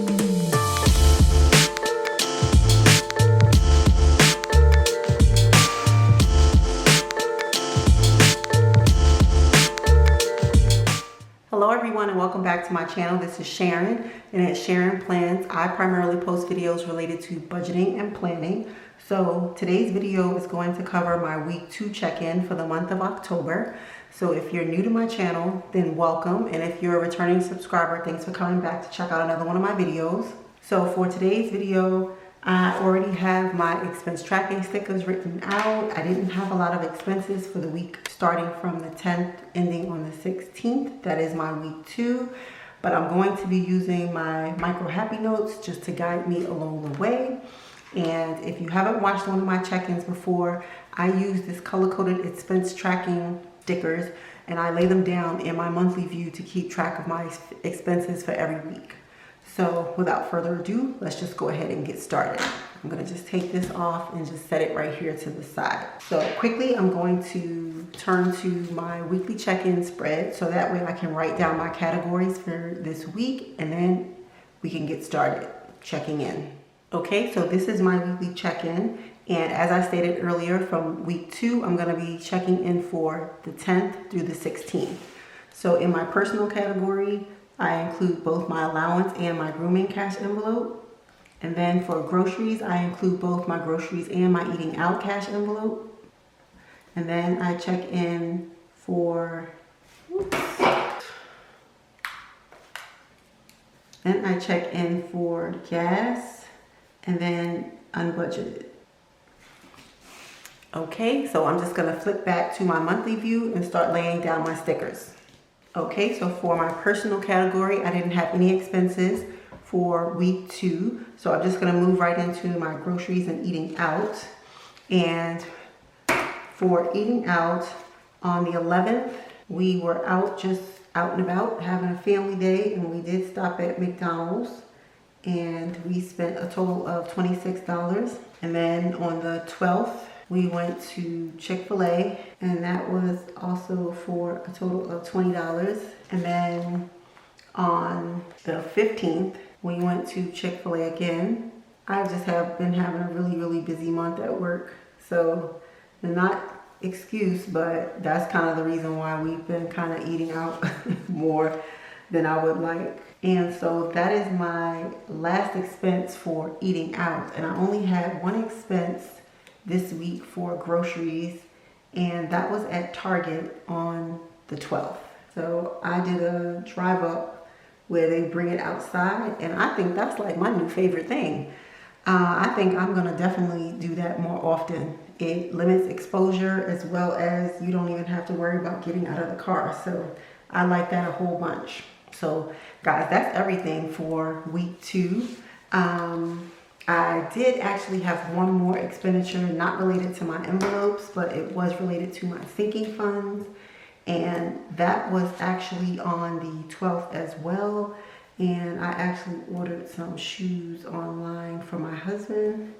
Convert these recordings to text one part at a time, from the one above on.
Hello everyone and welcome back to my channel. This is Sharon and at Sharon Plans. I primarily post videos related to budgeting and planning. So today's video is going to cover my week 2 check-in for the month of October. So if you're new to my channel, then welcome. And if you're a returning subscriber, thanks for coming back to check out another one of my videos. So for today's video, I already have my expense tracking stickers written out. I didn't have a lot of expenses for the week starting from the 10th, ending on the 16th. That is my week 2. But I'm going to be using my micro happy notes just to guide me along the way. And if you haven't watched one of my check-ins before, I use this color-coded expense tracking stickers and I lay them down in my monthly view to keep track of my expenses for every week. So without further ado, let's just go ahead and get started. I'm gonna just take this off and just set it right here to the side. So quickly, I'm going to turn to my weekly check-in spread so that way I can write down my categories for this week and then we can get started checking in. Okay, so this is my weekly check-in. And as I stated earlier, from week 2, I'm gonna be checking in for the 10th through the 16th. So in my personal category, I include both my allowance and my grooming cash envelope. And then for groceries, I include both my groceries and my eating out cash envelope. And then I check in for, gas and then unbudgeted. Okay, so I'm just gonna flip back to my monthly view and start laying down my stickers. Okay, so for my personal category, I didn't have any expenses for week 2. So I'm just gonna move right into my groceries and eating out. And for eating out, on the 11th, we were just out and about having a family day, and we did stop at McDonald's and we spent a total of $26. And then on the 12th, we went to Chick-fil-A and that was also for a total of $20. And then on the 15th, we went to Chick-fil-A again. I just have been having a really busy month at work. So not excuse, but that's kind of the reason why we've been kind of eating out more than I would like. And so that is my last expense for eating out. And I only had one expense this week for groceries, and that was at Target on the 12th. So I did a drive up where they bring it outside, and I think that's like my new favorite thing. I think I'm gonna definitely do that more often. It limits exposure as well as you don't even have to worry about getting out of the car. So I like that a whole bunch. So guys, that's everything for week 2. I did actually have one more expenditure not related to my envelopes, but it was related to my sinking funds. And that was actually on the 12th as well. And I actually ordered some shoes online for my husband,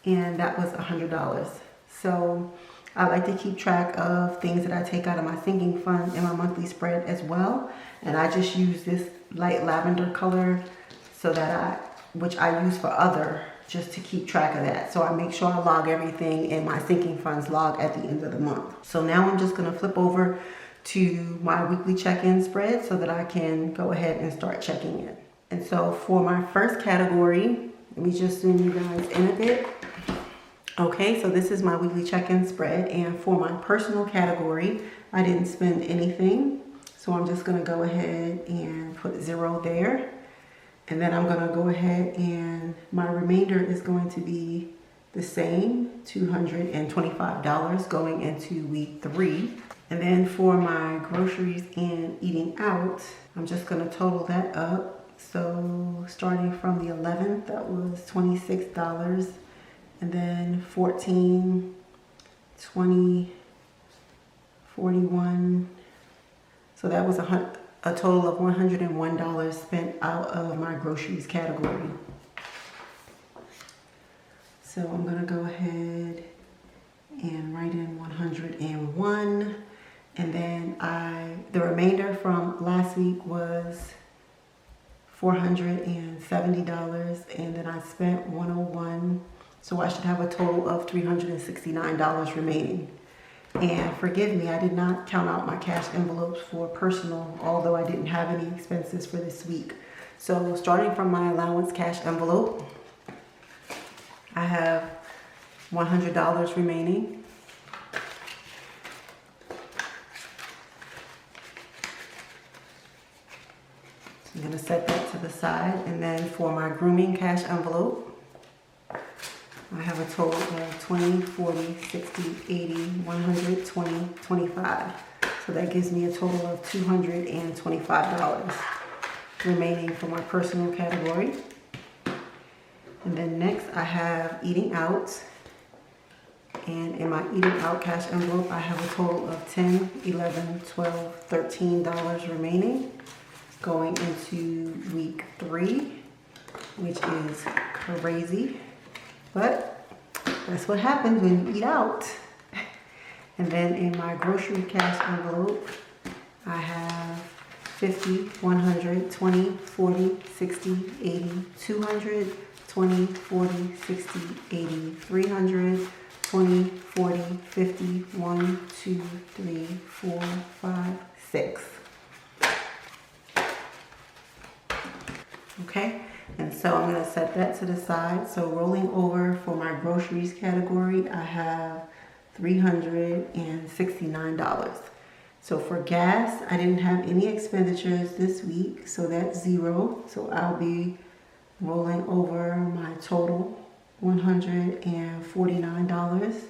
and that was $100. So I like to keep track of things that I take out of my sinking fund in my monthly spread as well. And I just use this light lavender color so that which I use for other, just to keep track of that. So I make sure I log everything in my sinking funds log at the end of the month. So now I'm just gonna flip over to my weekly check-in spread so that I can go ahead and start checking in. And so for my first category, let me just zoom you guys in a bit. Okay, so this is my weekly check-in spread, and for my personal category, I didn't spend anything. So I'm just gonna go ahead and put 0 there. And then I'm gonna go ahead and my remainder is going to be the same, $225 going into week 3. And then for my groceries and eating out, I'm just gonna total that up. So starting from the 11th, that was $26. And then 14, 20, 41. So that was a total of $101 spent out of my groceries category. So I'm gonna go ahead and write in 101. And then the remainder from last week was $470, and then I spent $101. So I should have a total of $369 remaining. And forgive me, I did not count out my cash envelopes for personal, although I didn't have any expenses for this week. So starting from my allowance cash envelope, I have $100 remaining. I'm going to set that to the side. And then for my grooming cash envelope, I have a total of 20, 40, 60, 80, 100, 20, 25. So that gives me a total of $225 remaining for my personal category. And then next I have eating out. And in my eating out cash envelope, I have a total of $10, $11, $12, $13 remaining going into week 3, which is crazy. But that's what happens when you eat out. And then in my grocery cash envelope, I have 50, 100, 20, 40, 60, 80, 200, 20, 40, 60, 80, 300, 20, 40, 50, 1, 2, 3, 4, 5, 6. Okay. And so I'm going to set that to the side. So rolling over for my groceries category, I have $369. So for gas, I didn't have any expenditures this week, so that's $0. So I'll be rolling over my total $149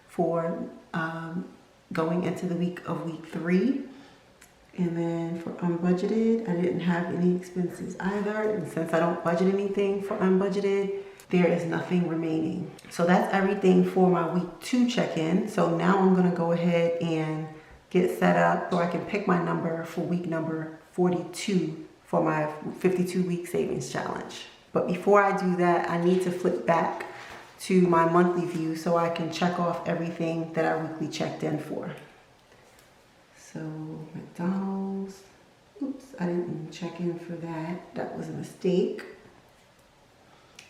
for going into the week of week 3. And then for unbudgeted, I didn't have any expenses either. And since I don't budget anything for unbudgeted, there is nothing remaining. So that's everything for my week 2 check-in. So now I'm gonna go ahead and get set up so I can pick my number for week number 42 for my 52-week savings challenge. But before I do that, I need to flip back to my monthly view so I can check off everything that I weekly checked in for. So McDonald's, oops, I didn't check in for that. That was a mistake.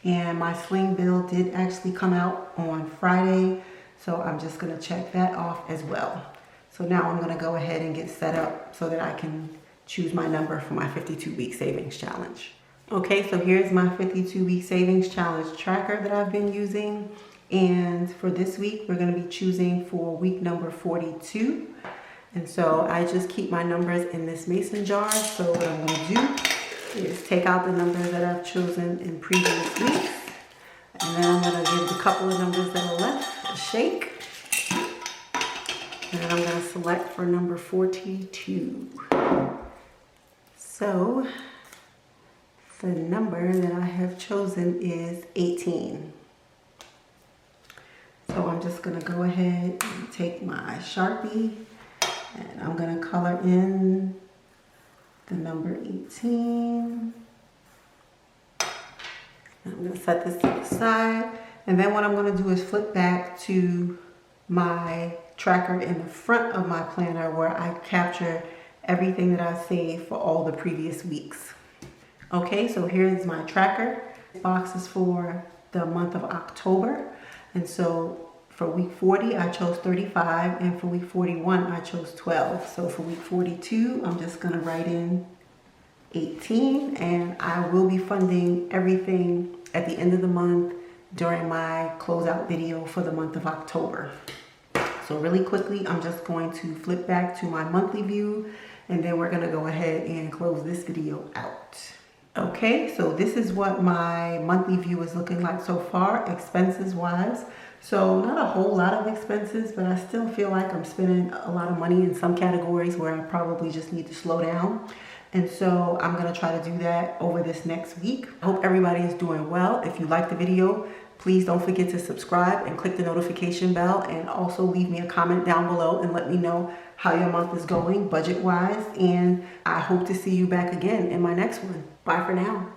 And my Sling bill did actually come out on Friday, so I'm just gonna check that off as well. So now I'm gonna go ahead and get set up so that I can choose my number for my 52-week savings challenge. Okay, so here's my 52-week savings challenge tracker that I've been using. And for this week, we're gonna be choosing for week number 42. And so I just keep my numbers in this mason jar. So what I'm going to do is take out the numbers that I've chosen in previous weeks. And then I'm going to give the couple of numbers that are left a shake. And then I'm going to select for number 42. So the number that I have chosen is 18. So I'm just going to go ahead and take my Sharpie. And I'm going to color in the number 18. I'm going to set this to the side. And then what I'm going to do is flip back to my tracker in the front of my planner where I capture everything that I saved for all the previous weeks. Okay, so here's my tracker. This box is for the month of October. And so for week 40, I chose 35, and for week 41, I chose 12. So for week 42, I'm just gonna write in 18, and I will be funding everything at the end of the month during my closeout video for the month of October. So really quickly, I'm just going to flip back to my monthly view, and then we're gonna go ahead and close this video out. Okay, so this is what my monthly view is looking like so far, expenses wise. So not a whole lot of expenses, but I still feel like I'm spending a lot of money in some categories where I probably just need to slow down. And so I'm gonna try to do that over this next week. I hope everybody is doing well. If you like the video, please don't forget to subscribe and click the notification bell, and also leave me a comment down below and let me know how your month is going budget-wise. And I hope to see you back again in my next one. Bye for now.